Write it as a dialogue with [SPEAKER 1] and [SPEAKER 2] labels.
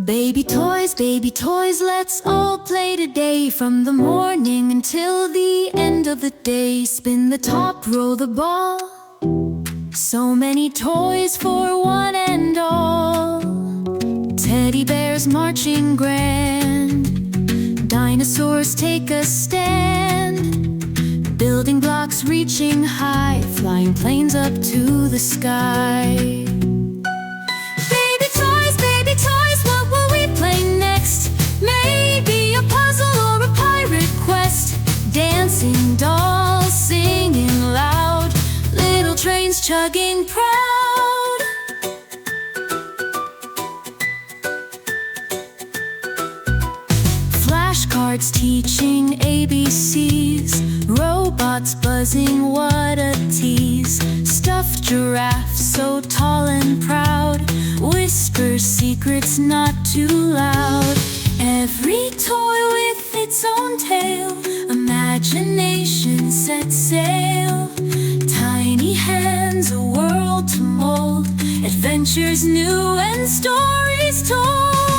[SPEAKER 1] Baby toys, let's all play today. From the morning until the end of the day. Spin the top, roll the ball. So many toys for one and all. Teddy bears marching grand. Dinosaurs take a stand. Building blocks reaching high. Flying planes up to the sky. Baby toys, what will we play next? Maybe a puzzle or a pirate quest. Dancing dolls singing loud. Little trains chugging proud. Flashcards teaching ABCs. Robots buzzing, what a tease. Stuffed giraffes so tall and proud. Whisper secrets not too loud. Every toy with its own tale. Imagination set sail. Tiny hands, a world to mold. Adventures new and stories told.